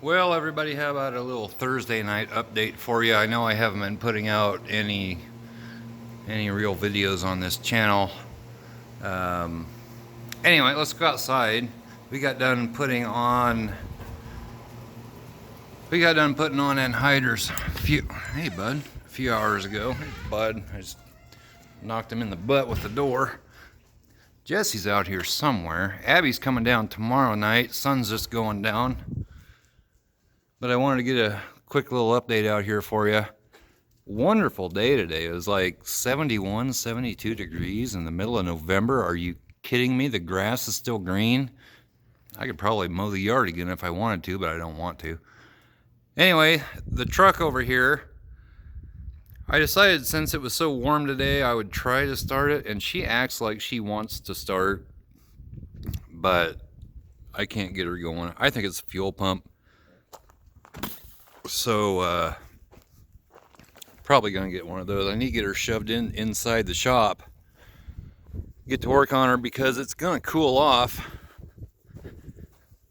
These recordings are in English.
Well, everybody, how about a little Thursday night update for you? I know I haven't been putting out any real videos on this channel. Um, anyway, let's go outside. We got done putting on anhydrous a few hours ago. Hey, bud, I just knocked him in the butt with the door. Jesse's out here somewhere. Abby's coming down tomorrow night. Sun's just going down. But I wanted to get a quick little update out here for you. Wonderful day today. It was like 71, 72 degrees in the middle of November. Are you kidding me? The grass is still green. I could probably mow the yard again if I wanted to, but I don't want to. Anyway, the truck over here, I decided since it was so warm today, I would try to start it, and she acts like she wants to start, but I can't get her going. I think it's a fuel pump. So, probably gonna get one of those. I need to get her shoved inside the shop. Get to work on her because it's gonna cool off.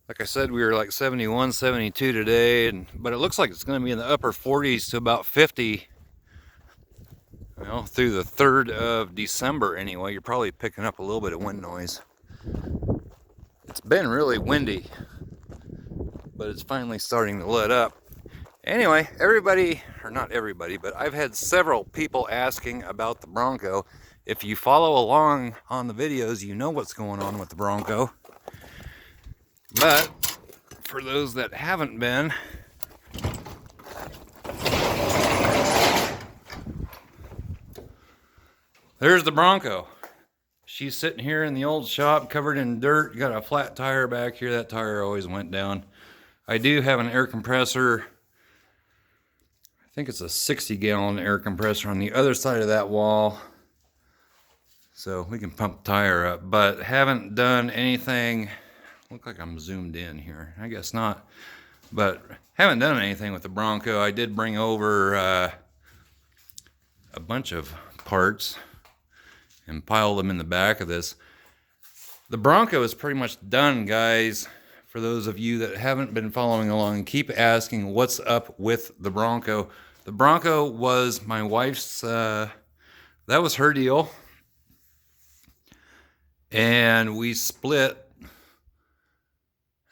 Like I said, we were like 71, 72 today, but it looks like it's gonna be in the upper 40s to about 50. Well, through the 3rd of December anyway. You're probably picking up a little bit of wind noise. It's been really windy, but it's finally starting to let up. Anyway, everybody, or not everybody, but I've had several people asking about the Bronco. If you follow along on the videos, you know what's going on with the Bronco. But for those that haven't been, there's the Bronco. She's sitting here in the old shop covered in dirt. Got a flat tire back here. That tire always went down. I do have an air compressor. I think it's a 60-gallon air compressor on the other side of that wall, so we can pump the tire up, but haven't done anything. Look like I'm zoomed in here. I guess not, but haven't done anything with the Bronco. I did bring over a bunch of parts and pile them in the back of this. The Bronco is pretty much done, guys. For those of you that haven't been following along, keep asking what's up with the Bronco. The Bronco was my wife's, that was her deal. And we split.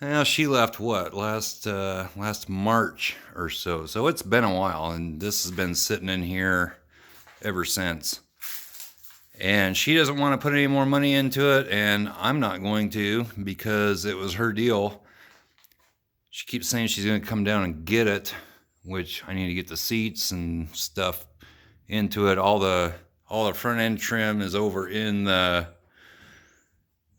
Now she left what, last March or so. So it's been a while, and this has been sitting in here ever since. And she doesn't want to put any more money into it, and I'm not going to because it was her deal. She keeps saying she's going to come down and get it, which I need to get the seats and stuff into it. All the front end trim is over in the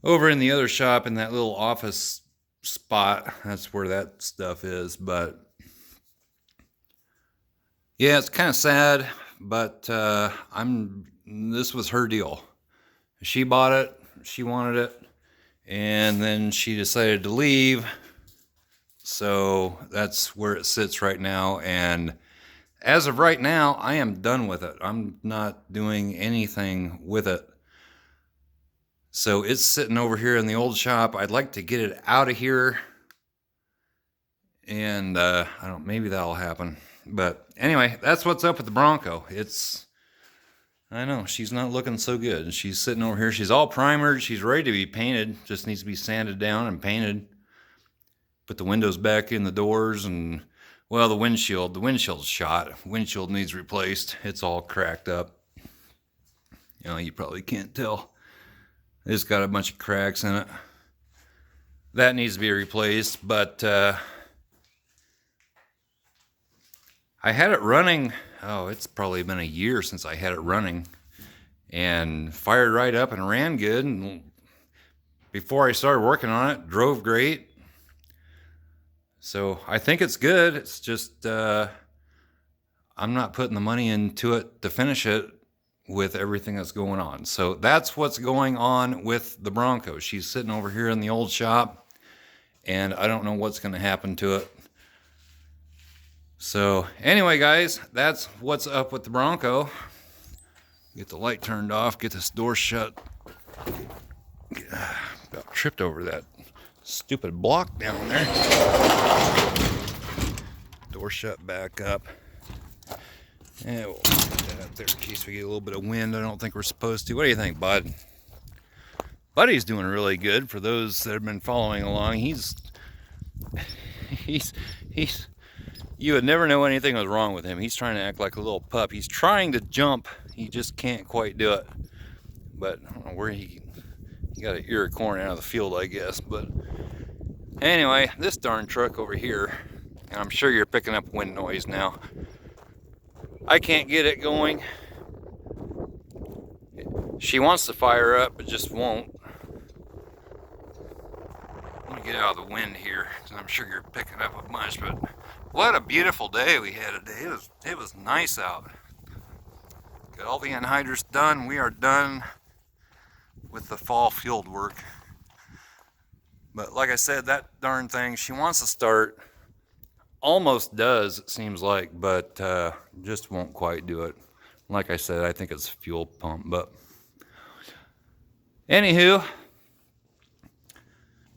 other shop in that little office spot. That's where that stuff is. But yeah, it's kind of sad, but this was her deal. She bought it, she wanted it, and then she decided to leave. So that's where it sits right now, and as of right now, I am done with it. I'm not doing anything with it. So it's sitting over here in the old shop. I'd like to get it out of here, and I don't, maybe that'll happen. But anyway, that's what's up with the Bronco. I know, she's not looking so good. She's sitting over here. She's all primered. She's ready to be painted. Just needs to be sanded down and painted. Put the windows back in the doors, and, well, the windshield's shot. Windshield needs replaced. It's all cracked up. You know, you probably can't tell. It's got a bunch of cracks in it. That needs to be replaced, but I had it running, it's probably been a year since I had it running, and fired right up and ran good. And before I started working on it, drove great. So I think it's good. It's just I'm not putting the money into it to finish it with everything that's going on. So that's what's going on with the Bronco. She's sitting over here in the old shop, and I don't know what's going to happen to it. So anyway, guys, that's what's up with the Bronco. Get the light turned off, get this door shut. About tripped over that stupid block down there. door shut back up. And we'll put that up there in case we get a little bit of wind. I don't think we're supposed to. What do you think, Bud? Buddy's doing really good. For those that have been following along, he's you would never know anything was wrong with him. He's trying to act like a little pup. He's trying to jump. He just can't quite do it. But I don't know where he got an ear of corn out of the field, I guess. But anyway, this darn truck over here, and I'm sure you're picking up wind noise now. I can't get it going. She wants to fire up, but just won't. Let me get out of the wind here, because I'm sure you're picking up a bunch. But what a beautiful day we had today. It was nice out. Got all the anhydrous done. We are done with the fall field work. But like I said, that darn thing, she wants to start. Almost does, it seems like, but just won't quite do it. Like I said, I think it's a fuel pump. But anywho,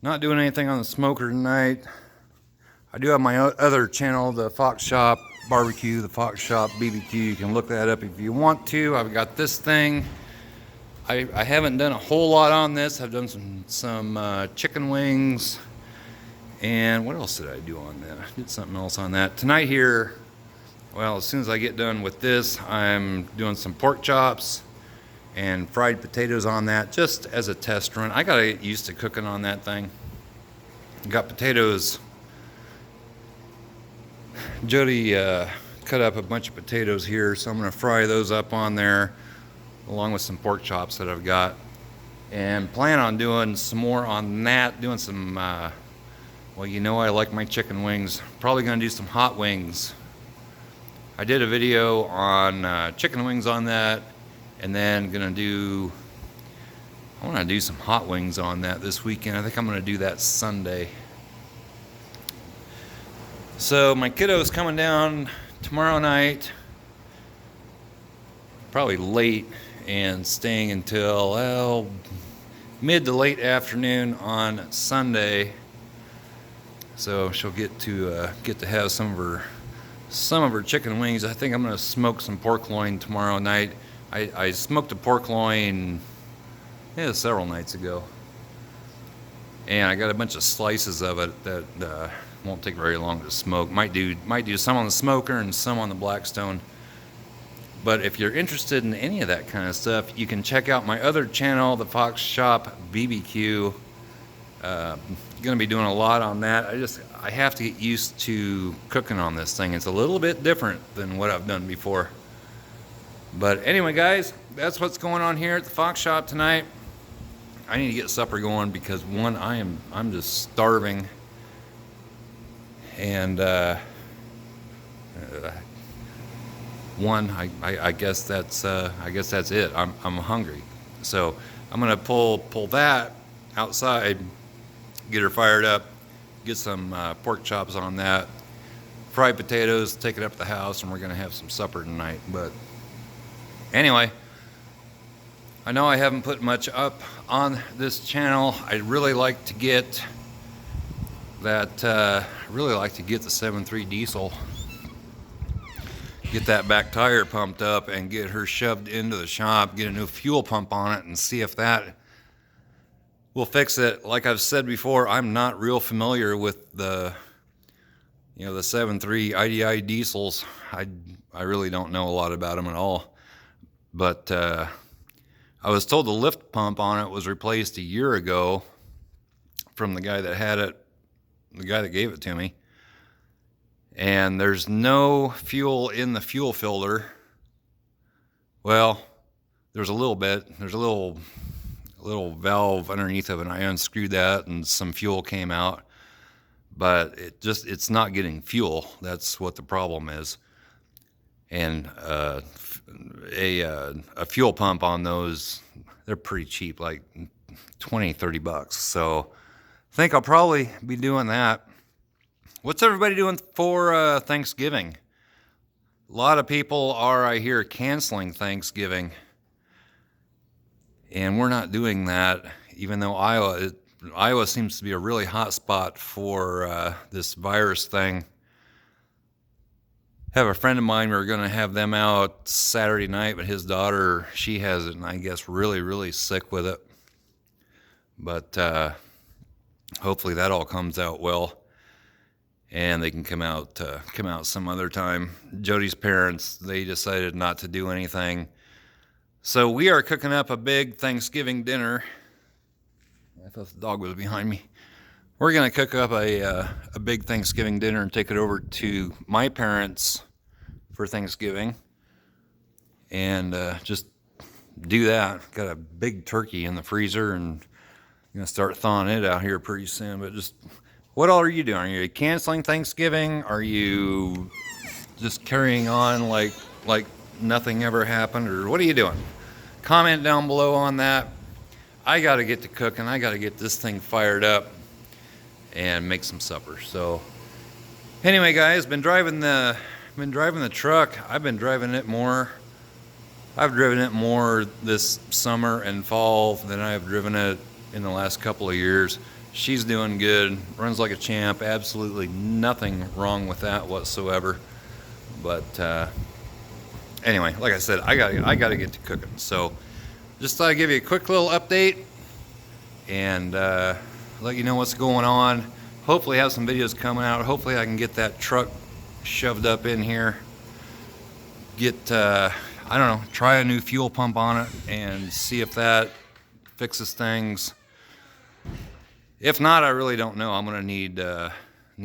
not doing anything on the smoker tonight. I do have my other channel, the Fox Shop Barbecue, the Fox Shop BBQ. You can look that up if you want to. I've got this thing. I haven't done a whole lot on this. I've done some chicken wings. And what else did I do on that? I did something else on that. Tonight here, well, as soon as I get done with this, I'm doing some pork chops and fried potatoes on that, just as a test run. I gotta get used to cooking on that thing. Got potatoes. Jody cut up a bunch of potatoes here, so I'm gonna fry those up on there, along with some pork chops that I've got. And plan on doing some more on that, doing some well, you know I like my chicken wings. Probably gonna do some hot wings. I did a video on chicken wings on that, and then I wanna do some hot wings on that this weekend. I think I'm gonna do that Sunday. So my kiddo's coming down tomorrow night, probably late, and staying until, well, mid to late afternoon on Sunday. So she'll get to have some of her chicken wings. I think I'm gonna smoke some pork loin tomorrow night. I smoked a pork loin several nights ago, and I got a bunch of slices of it that won't take very long to smoke. Might do some on the smoker and some on the Blackstone. But if you're interested in any of that kind of stuff, you can check out my other channel, the Fox Shop BBQ. Gonna be doing a lot on that. I have to get used to cooking on this thing. It's a little bit different than what I've done before. But anyway, guys, that's what's going on here at the Fox Shop tonight. I need to get supper going because one, I'm just starving, and one, I guess that's it. I'm hungry, so I'm gonna pull that outside. Get her fired up, get some pork chops on that, fried potatoes, take it up to the house, and we're gonna have some supper tonight. But anyway, I know I haven't put much up on this channel. I'd really like to get that, the 7.3 diesel, get that back tire pumped up and get her shoved into the shop, get a new fuel pump on it, and see if that will fix it. Like I've said before, I'm not real familiar with the 7.3 IDI diesels. I really don't know a lot about them at all. But I was told the lift pump on it was replaced a year ago from the guy that had it, the guy that gave it to me. And there's no fuel in the fuel filter. Well, there's a little bit. There's a little valve underneath of it, and I unscrewed that and some fuel came out, but it's not getting fuel. That's what the problem is. And a fuel pump on those, they're pretty cheap, like $20-30. So I think I'll probably be doing that. What's everybody doing for Thanksgiving? A lot of people are, I hear, canceling Thanksgiving. And we're not doing that, even though Iowa seems to be a really hot spot for this virus thing. have a friend of mine. We were going to have them out Saturday night, but his daughter, she has it, and I guess really sick with it. But hopefully that all comes out well, and they can come out some other time. Jody's parents, they decided not to do anything, so we are cooking up a big Thanksgiving dinner. I thought the dog was behind me. We're gonna cook up a big Thanksgiving dinner and take it over to my parents for Thanksgiving, and just do that. Got a big turkey in the freezer, and I'm gonna start thawing it out here pretty soon. But just, what all are you doing? Are you canceling Thanksgiving? Are you just carrying on like nothing ever happened, or what are you doing? Comment down below on that. I gotta get to cooking. I gotta get this thing fired up and make some supper. So anyway, guys, been driving the truck. I've been driving it more. I've driven it more this summer and fall than I've driven it in the last couple of years. She's doing good, runs like a champ. Absolutely nothing wrong with that whatsoever. But anyway, like I said, I gotta get to cooking. So just thought I'd give you a quick little update and let you know what's going on. Hopefully have some videos coming out. Hopefully I can get that truck shoved up in here. Get I don't know, try a new fuel pump on it and see if that fixes things. If not, I really don't know. I'm gonna need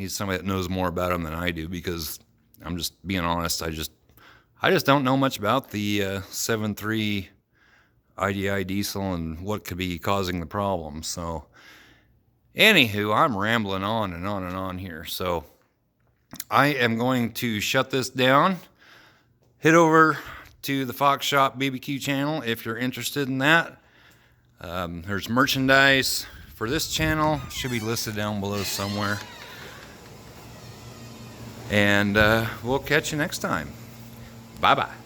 somebody that knows more about them than I do, because I'm just being honest. I just don't know much about the 7.3 IDI diesel and what could be causing the problem. So anywho, I'm rambling on and on and on here. So I am going to shut this down. Head over to the Fox Shop BBQ channel if you're interested in that. There's merchandise for this channel. Should be listed down below somewhere. And we'll catch you next time. Bye-bye.